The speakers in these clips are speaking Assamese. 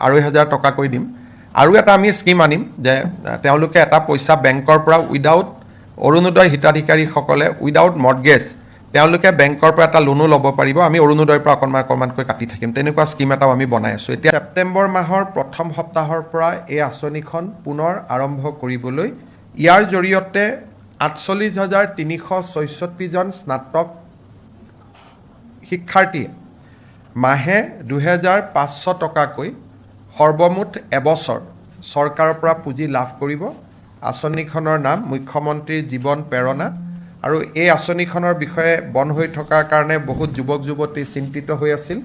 2,500 টকাকৈ দিম আৰু এটা আমি স্কিম আনিম যে তেওঁলোকে এটা পইচা বেংকৰ পৰা উইদাউট অৰুণোদয় হিতাধিকাৰীসকলে উইদাউট মৰ্টগেজ তেওঁলোকে বেংকৰ পৰা এটা লোনো ল'ব পাৰিব আমি অৰুণোদয়ৰ পৰা অকণমানকৈ কাটি থাকিম তেনেকুৱা স্কিম এটাও আমি বনাই আছোঁ এতিয়া ছেপ্টেম্বৰ মাহৰ প্ৰথম সপ্তাহৰ পৰা এই আঁচনিখন পুনৰ আৰম্ভ কৰিবলৈ ইয়াৰ জৰিয়তে 48,366 জন স্নাতক শিক্ষাৰ্থীয়ে মাহে 2,500 টকাকৈ সৰ্বমুঠ এবছৰ চৰকাৰৰ পৰা পুঁজি লাভ কৰিব আঁচনিখনৰ নাম মুখ্যমন্ত্ৰীৰ জীৱন প্ৰেৰণা আৰু এই আঁচনিখনৰ বিষয়ে বন্ধ হৈ থকাৰ কাৰণে বহুত যুৱক যুৱতী চিন্তিত হৈ আছিল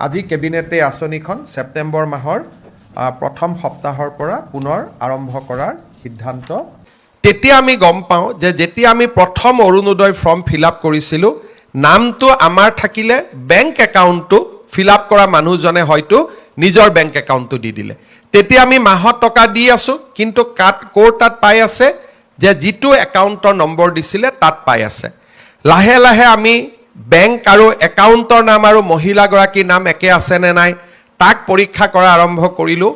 আজি কেবিনেটে আঁচনিখন ছেপ্টেম্বৰ মাহৰ প্ৰথম সপ্তাহৰ পৰা পুনৰ আৰম্ভ কৰাৰ সিদ্ধান্ত তেতিয়া আমি গম পাওঁ যে যেতিয়া আমি প্ৰথম অৰুণোদয় ফৰ্ম ফিল আপ কৰিছিলোঁ নামটো আমাৰ থাকিলে বেংক একাউণ্টটো ফিল আপ কৰা মানুহজনে হয়তো নিজৰ বেংক একাউণ্টটো দি দিলে তেতিয়া আমি মাহত টকা দি আছোঁ কিন্তু ক'ৰ তাত পাই আছে যে যিটো একাউণ্টৰ নম্বৰ দিছিলে তাত পাই আছে লাহে লাহে আমি বেংক আৰু একাউণ্টৰ নাম আৰু মহিলাগৰাকীৰ নাম একে আছেনে নাই তাক পৰীক্ষা কৰা আৰম্ভ কৰিলোঁ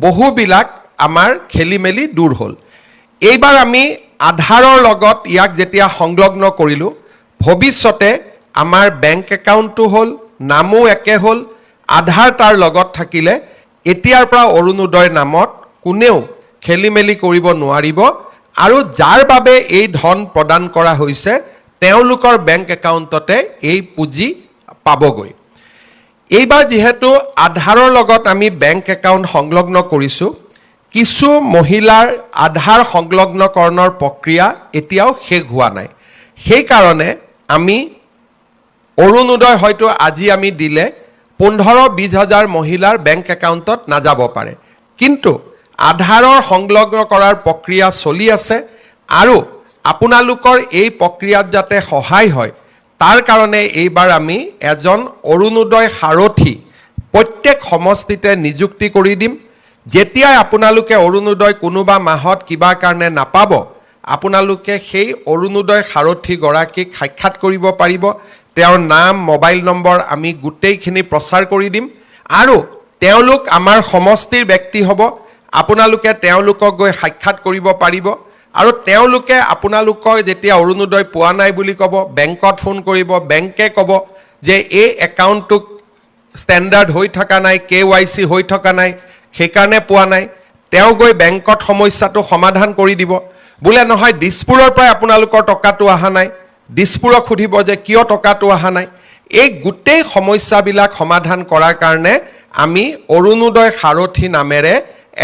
বহুবিলাক আমাৰ খেলি মেলি দূৰ হ'ল এইবাৰ আমি আধাৰৰ লগত ইয়াক যেতিয়া সংলগ্ন কৰিলোঁ ভৱিষ্যতে আমাৰ বেংক একাউণ্টটো হ'ল নামো একে হ'ল আধাৰ তাৰ লগত থাকিলে এতিয়াৰ পৰা অৰুণোদয় নামত কোনেও খেলি মেলি কৰিব নোৱাৰিব আৰু যাৰ বাবে এই ধন প্ৰদান কৰা হৈছে তেওঁলোকৰ বেংক একাউণ্টতে এই পুঁজি পাবগৈ এইবাৰ যিহেতু আধাৰৰ লগত আমি বেংক একাউণ্ট সংলগ্ন কৰিছোঁ কিছু মহিলাৰ আধাৰ সংলগ্নকৰণৰ প্ৰক্ৰিয়া এতিয়াও শেষ হোৱা নাই সেইকাৰণে আমি অৰুণোদয় হয়তো আজি আমি দিলে 15-20 হাজাৰ মহিলাৰ বেংক একাউণ্টত নাযাব পাৰে কিন্তু আধাৰৰ সংলগ্ন কৰাৰ প্ৰক্ৰিয়া চলি আছে আৰু আপোনালোকৰ এই প্ৰক্ৰিয়াত যাতে সহায় হয় তাৰ কাৰণে এইবাৰ আমি এজন অৰুণোদয় সাৰথী প্ৰত্যেক সমষ্টিতে নিযুক্তি কৰি দিম যেতিয়াই আপোনালোকে অৰুণোদয় কোনোবা মাহত কিবা কাৰণে নাপাব আপোনালোকে সেই অৰুণোদয় সাৰথী গৰাকীক সাক্ষাৎ কৰিব পাৰিব তেওঁৰ নাম মোবাইল নম্বৰ আমি গোটেইখিনি প্ৰচাৰ কৰি দিম আৰু তেওঁলোক আমাৰ সমষ্টিৰ ব্যক্তি হ'ব আপোনালোকে তেওঁলোকক গৈ সাক্ষাৎ কৰিব পাৰিব আৰু তেওঁলোকে আপোনালোকৰ যেতিয়া অৰুণোদয় পোৱা নাই বুলি ক'ব বেংকত ফোন কৰিব বেংকে ক'ব যে এই একাউণ্টটো ষ্টেণ্ডাৰ্ড হৈ থকা নাই KYC হৈ থকা নাই সেইকাৰণে পোৱা নাই তেওঁ গৈ বেংকত সমস্যাটো সমাধান কৰি দিব বোলে নহয় দিছপুৰৰ পৰা আপোনালোকৰ টকাটো অহা নাই দিছপুৰক সুধিব যে কিয় টকাটো অহা নাই এই গোটেই সমস্যাবিলাক সমাধান কৰাৰ কাৰণে আমি অৰুণোদয় সাৰথী নামেৰে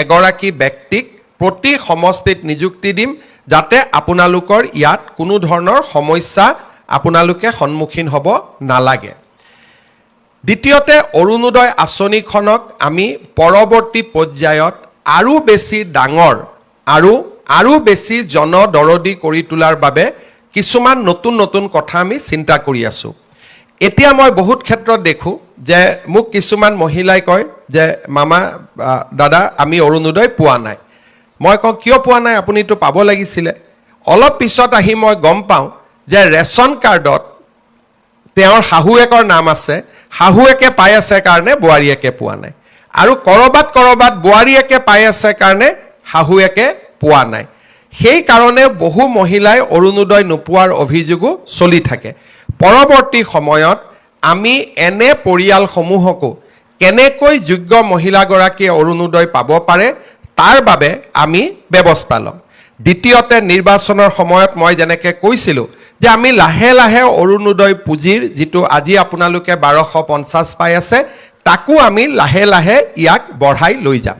এগৰাকী ব্যক্তিক প্ৰতি সমষ্টিত নিযুক্তি দিম যাতে আপোনালোকৰ ইয়াত কোনো ধৰণৰ সমস্যা আপোনালোকে সন্মুখীন হ'ব নালাগে দ্বিতীয়তে অৰুণোদয় আঁচনিখনক আমি পৰৱৰ্তী পৰ্যায়ত আৰু বেছি ডাঙৰ আৰু বেছি জনদৰদী কৰি তোলাৰ বাবে কিছুমান নতুন নতুন কথা আমি চিন্তা কৰি আছোঁ এতিয়া মই বহুত ক্ষেত্ৰত দেখোঁ যে মোক কিছুমান মহিলাই কয় যে মামা দাদা আমি অৰুণোদয় পোৱা নাই মই কওঁ কিয় পোৱা নাই আপুনিতো পাব লাগিছিলে অলপ পিছত আহি মই গম পাওঁ যে ৰেচন কাৰ্ডত তেওঁৰ শাহুৱেকৰ নাম আছে শাহুৱেকে পাই আছে কাৰণে বোৱাৰীয়েকে পোৱা নাই আৰু কৰবাত বোৱাৰীয়েকে পাই আছে কাৰণে শাহুৱেকে পোৱা নাই সেই কাৰণে বহু মহিলাই অৰুণোদয় নোপোৱাৰ অভিযোগো চলি থাকে পৰৱৰ্তী সময়ত আমি এনে পৰিয়ালসমূহকো কেনেকৈ যোগ্য মহিলাগৰাকীয়ে অৰুণোদয় পাব পাৰে তাৰ বাবে আমি ব্যৱস্থা ল'ম দ্বিতীয়তে নিৰ্বাচনৰ সময়ত মই যেনেকৈ কৈছিলোঁ যে আমি লাহে লাহে অৰুণোদয় পুঁজিৰ যিটো আজি আপোনালোকে 1250 পাই আছে তাকো আমি লাহে লাহে ইয়াক বঢ়াই লৈ যাম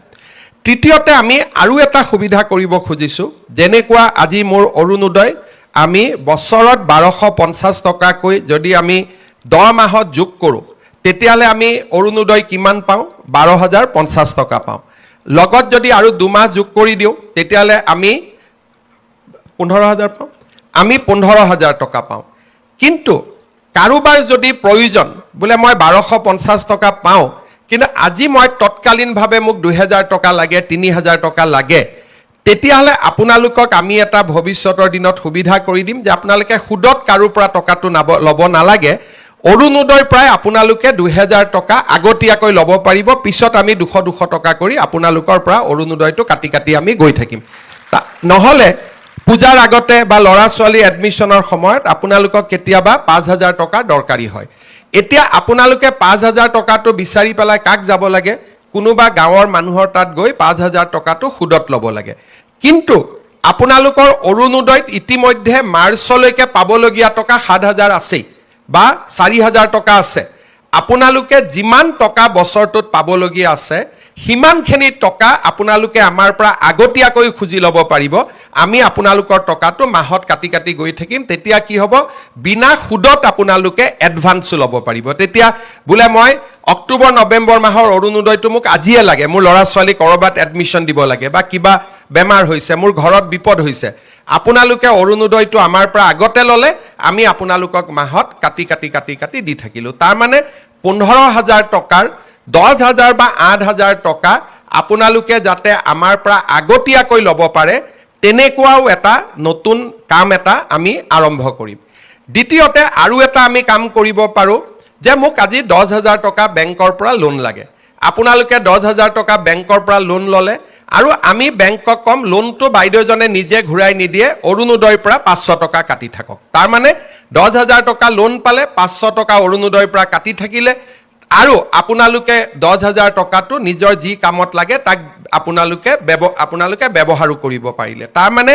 তৃতীয়তে আমি আৰু এটা সুবিধা কৰিব খুজিছোঁ যেনেকুৱা আজি মোৰ অৰুণোদয় আমি বছৰত 1250 টকাকৈ যদি আমি 10 মাহত যোগ কৰোঁ তেতিয়াহ'লে আমি অৰুণোদয় কিমান পাওঁ 12,050 টকা পাওঁ লগত যদি আৰু 2 মাহ যোগ কৰি দিওঁ তেতিয়াহ'লে আমি 15,000 পাওঁ আমি 15,000 টকা পাওঁ কিন্তু কাৰোবাৰ যদি প্ৰয়োজন বোলে মই 1250 টকা পাওঁ কিন্তু আজি মই তৎকালীনভাৱে মোক 2,000 টকা লাগে 3,000 টকা লাগে তেতিয়াহ'লে আপোনালোকক আমি এটা ভৱিষ্যতৰ দিনত সুবিধা কৰি দিম যে আপোনালোকে সুদত কাৰো পৰা টকাটো ল'ব নালাগে অৰুণোদয় প্ৰায় আপোনালোকে 2000 টকা আগতীয়াকৈ ল'ব পাৰিব, পিছত আমি 200 টকা কৰি আপোনালোকৰ পৰা অৰুণোদয়টো কাটি কাটি আমি গৈ থাকিম। নহ'লে পূজাৰ আগতে বা ল'ৰা ছোৱালী এডমিশ্যনৰ সময়ত আপোনালোকক কেতিয়াবা 5000 টকা দৰকাৰী হয়। এতিয়া আপোনালোকে 5000 টকাটো বিচাৰি পেলাই কাক যাব লাগে? কোনোবা গাঁৱৰ মানুহৰ তাত গৈ 5000 টকাটো সুদত ল'ব লাগে। কিন্তু আপোনালোকৰ অৰুণোদয়ত ইতিমধ্যে মাৰ্চলৈকে পাবলগীয়া টকা 7000 আছেই বা 4000 টকা আছে। আপোনালোকে যিমান টকা বছৰটোত পাবলগীয়া আছে সিমানখিনি টকা আপোনালোকে আমাৰ পৰা আগতীয়াকৈ খুজি ল'ব পাৰিব। আমি আপোনালোকৰ টকাটো মাহত কাটি কাটি গৈ থাকিম। তেতিয়া কি হ'ব? বিনা সুদত আপোনালোকে এডভান্সো ল'ব পাৰিব। তেতিয়া বোলে মই অক্টোবৰ নৱেম্বৰ মাহৰ অৰুণোদয়টো মোক আজিয়ে লাগে, মোৰ ল'ৰা ছোৱালী ক'ৰবাত এডমিশ্যন দিব লাগে বা কিবা বেমাৰ হৈছে, মোৰ ঘৰত বিপদ হৈছে, আপোনালোকে অৰুণোদয়টো আমাৰ পৰা আগতে ল'লে, আমি আপোনালোকক মাহত কাটি কাটি কাটি কাটি দি থাকিলোঁ। তাৰমানে 15000 টকাৰ 10000 বা 8000 টকা আপোনালোকে যাতে আমাৰ পৰা আগতীয়াকৈ ল'ব পাৰে, তেনেকুৱাও এটা নতুন কাম এটা আমি আৰম্ভ কৰিম। দ্বিতীয়তে আৰু এটা আমি কাম কৰিব পাৰোঁ যে মোক আজি 10000 টকা বেংকৰ পৰা লোন লাগে। আপোনালোকে 10000 টকা বেংকৰ পৰা লোন ল'লে আৰু আমি বেংকক কম লোনটো বাইদেউজনে নিজে ঘূৰাই নিদিয়ে, অৰুণোদয়ৰ পৰা 500 টকা কাটি থাকক। তাৰমানে 10000 টকা লোন পালে 500 টকা অৰুণোদয়ৰ পৰা কাটি থাকিলে আৰু আপোনালোকে 10000 টকাটো নিজৰ যি কামত লাগে তাক আপোনালোকে ব্যৱহাৰো কৰিব পাৰিলে। তাৰমানে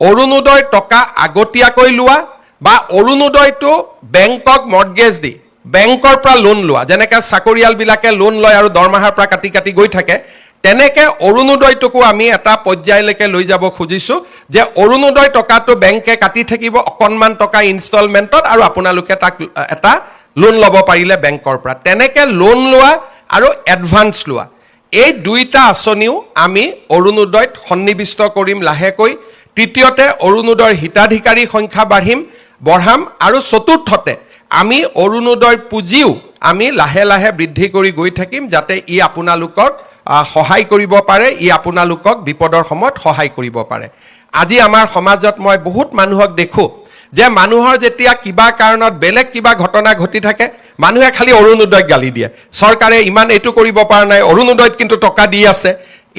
অৰুণোদয়ৰ টকা আগতীয়াকৈ লোৱা বা অৰুণোদয়টো বেংকক মৰ্টগেজ দি বেংকৰ পৰা লোন লোৱা, যেনেকৈ চাকৰিয়ালবিলাকে লোন লয় আৰু দৰমহাৰ পৰা কাটি কাটি গৈ থাকে, তেনেকৈ অৰুণোদয়টোকো আমি এটা পৰ্যায়লৈকে লৈ যাব খুজিছোঁ যে অৰুণোদয় টকাটো বেংকে কাটি থাকিব অকণমান টকা ইনষ্টলমেণ্টত আৰু আপোনালোকে তাক এটা লোন ল'ব পাৰিলে বেংকৰ পৰা। তেনেকৈ লোন লোৱা আৰু এডভান্স লোৱা, এই দুইটা আঁচনিও আমি অৰুণোদয়ত সন্নিৱিষ্ট কৰিম লাহেকৈ। তৃতীয়তে অৰুণোদয়ৰ হিতাধিকাৰী সংখ্যা বঢ়াম আৰু চতুৰ্থতে আমি অৰুণোদয়ৰ পুঁজিও আমি লাহে লাহে বৃদ্ধি কৰি গৈ থাকিম, যাতে ই আপোনালোকক সহায় কৰিব পাৰে, ই আপোনালোকক বিপদৰ সময়ত সহায় কৰিব পাৰে। আজি আমাৰ সমাজত মই বহুত মানুহক দেখোঁ যে মানুহৰ যেতিয়া কিবা কাৰণত বেলেগ কিবা ঘটনা ঘটি থাকে, মানুহে খালি অৰুণোদয়ক গালি দিয়ে, চৰকাৰে ইমান এইটো কৰিব পৰা নাই, অৰুণোদয়ত কিন্তু টকা দি আছে।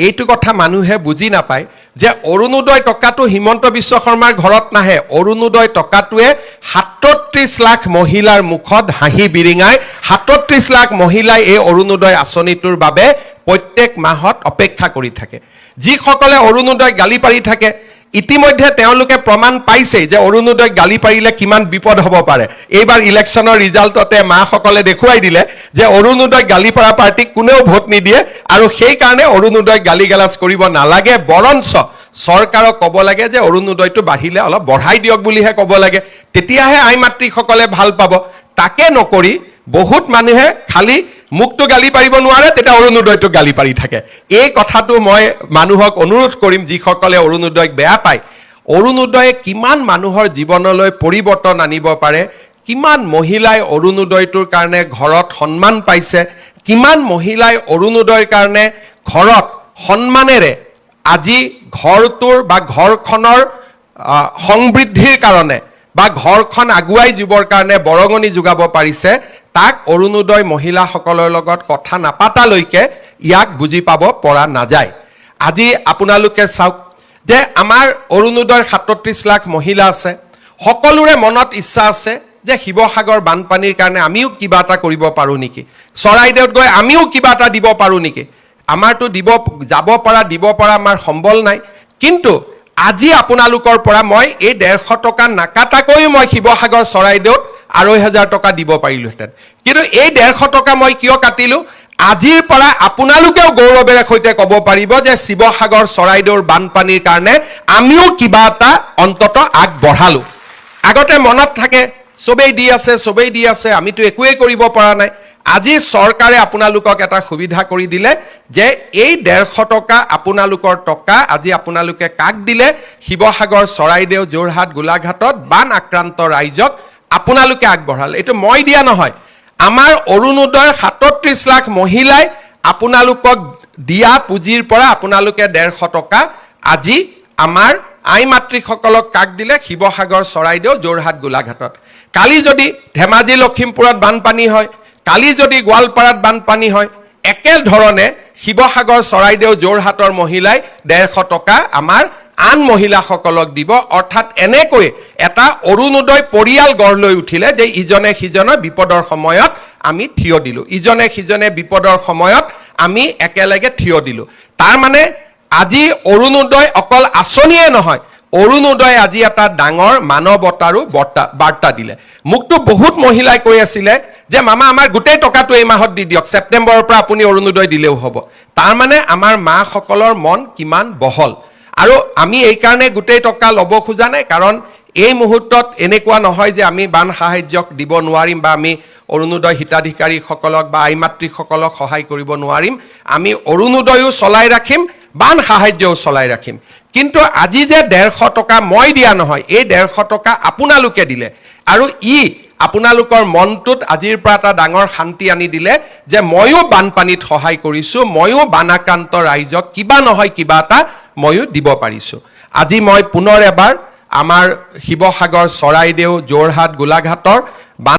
এইটো কথা মানুহে বুজি নাপায় যে অৰুণোদয় টকাটো হিমন্ত বিশ্ব শৰ্মাৰ ঘৰত নাহে, অৰুণোদয় টকাটোৱে 37 লাখ মহিলাৰ মুখত হাঁহি বিৰিঙাই 37 লাখ মহিলাই এই অৰুণোদয় আঁচনিটোৰ বাবে প্ৰত্যেক মাহত অপেক্ষা কৰি থাকে। যিসকলে অৰুণোদয় গালি পাৰি থাকে, ইতিমধ্যে তেওঁলোকে প্ৰমাণ পাইছে যে অৰুণোদয় গালি পাৰিলে কিমান বিপদ হ'ব পাৰে। এইবাৰ ইলেকশ্যনৰ ৰিজাল্টতে মাসকলে দেখুৱাই দিলে যে অৰুণোদয় গালি পৰা পাৰ্টিক কোনেও ভোট নিদিয়ে আৰু সেইকাৰণে অৰুণোদয় গালি গালাজ কৰিব নালাগে, বৰঞ্চ চৰকাৰক ক'ব লাগে যে অৰুণোদয়টো বাঢ়িলে অলপ বঢ়াই দিয়ক বুলিহে ক'ব লাগে, তেতিয়াহে আই মাতৃসকলে ভাল পাব। তাকে নকৰি বহুত মানুহে খালি মুখটো গালি পাৰিব নোৱাৰে, তেতিয়া অৰুণোদয়টো গালি পাৰি থাকে। এই কথাটো মই মানুহক অনুৰোধ কৰিম যিসকলে অৰুণোদয়ক বেয়া পায়, অৰুণোদয়ে কিমান মানুহৰ জীৱনলৈ পৰিৱৰ্তন আনিব পাৰে, কিমান মহিলাই অৰুণোদয়টোৰ কাৰণে ঘৰত সন্মান পাইছে, কিমান মহিলাই অৰুণোদয়ৰ কাৰণে ঘৰত সন্মানেৰে আজি ঘৰটোৰ বা ঘৰখনৰ সমৃদ্ধিৰ কাৰণে বা ঘৰখন আগুৱাই যাবৰ কাৰণে বৰঙণি যোগাব পাৰিছে, তাক অৰুণোদয় মহিলাসকলৰ লগত কথা নাপাতালৈকে ইয়াক বুজি পাব পৰা নাযায়। আজি আপোনালোকে চাওক যে আমাৰ অৰুণোদয়ৰ 37 লাখ মহিলা আছে, সকলোৰে মনত ইচ্ছা আছে যে শিৱসাগৰ বানপানীৰ কাৰণে আমিও কিবা এটা কৰিব পাৰোঁ নেকি, চৰাইদেউত গৈ আমিও কিবা এটা দিব পাৰোঁ নেকি। আমাৰতো দিব পৰা আমাৰ সম্বল নাই, কিন্তু আজি আপোনালোকৰ পৰা মই এই 150 টকা নাকাটাকৈও মই শিৱসাগৰ চৰাইদেউত 2500 টকা দিব পাৰিলোহেঁতেন। কিন্তু এই 150 টকা মই কিয় কাটিলোঁ? আজিৰ পৰা আপোনালোকেও গৌৰৱেৰে সৈতে ক'ব পাৰিব যে শিৱসাগৰ চৰাইদেউৰ বানপানীৰ কাৰণে আমিও কিবা এটা অন্তত আগবঢ়ালোঁ। আগতে মনত থাকে চবেই দি আছে, আমিতো একোৱেই কৰিব পৰা নাই। আজি চৰকাৰে আপোনালোকক এটা সুবিধা কৰি দিলে যে এই 150 টকা আপোনালোকৰ টকা আজি আপোনালোকে কাক দিলে? শিৱসাগৰ চৰাইদেউ যোৰহাট গোলাঘাটত বান আক্ৰান্ত ৰাইজক আপোনালোকে আগবঢ়ালে। এইটো মই দিয়া নহয়, আমাৰ অৰুণোদয়ৰ 37 লাখ মহিলাই আপোনালোকক দিয়া পুঁজিৰ পৰা আপোনালোকে 150 টকা আজি আমাৰ আই মাতৃসকলক কাক দিলে? শিৱসাগৰ চৰাইদেউ যোৰহাট গোলাঘাটত। কালি যদি ধেমাজি লখিমপুৰত বানপানী হয়, কালি যদি গোৱালপাৰাত বানপানী হয়, একেধৰণে শিৱসাগৰ চৰাইদেউ যোৰহাটৰ মহিলাই 150 টকা আমাৰ আন মহিলাসকলক দিব। অৰ্থাৎ এনেকৈ এটা অৰুণোদয় পৰিয়াল গঢ় লৈ উঠিলে যে ইজনে সিজনৰ বিপদৰ সময়ত আমি থিয় দিলোঁ, ইজনে সিজনে বিপদৰ সময়ত আমি একেলগে থিয় দিলোঁ। তাৰ মানে আজি অৰুণোদয় অকল আঁচনিয়ে নহয়, অৰুণোদয় আজি এটা ডাঙৰ মানৱতাৰো বাৰ্তা দিলে। মোকতো বহুত মহিলাই কৈ আছিলে যে মামা আমাৰ গোটেই টকাটো এই মাহত দি দিয়ক, ছেপ্টেম্বৰৰ পৰা আপুনি অৰুণোদয় দিলেও হ'ব। তাৰ মানে আমাৰ মাসকলৰ মন কিমান বহল। আৰু আমি এই কাৰণে গোটেই টকা ল'ব খোজা নাই, কাৰণ এই মুহূৰ্তত এনেকুৱা নহয় যে আমি বান সাহায্যক দিব নোৱাৰিম বা আমি অৰুণোদয় হিতাধিকাৰীসকলক বা আই মাতৃসকলক সহায় কৰিব নোৱাৰিম। আমি অৰুণোদয়ো চলাই ৰাখিম, বান সাহায্যও চলাই ৰাখিম। কিন্তু আজি যে 150 টকা মই দিয়া নহয়, এই 150 টকা আপোনালোকে দিলে, আৰু আপোনালোকৰ মনটোত আজিৰ পৰা এটা ডাঙৰ শান্তি আনি দিলে যে ময়ো বানপানীত সহায় কৰিছোঁ, ময়ো বানাক্ৰান্ত ৰাইজক কিবা নহয় কিবা এটা ময়ো দিব পাৰিছোঁ। আজি মই পুনৰ এবাৰ আমাৰ শিৱসাগৰ, চৰাইদেউ, যোৰহাট, গোলাঘাটৰ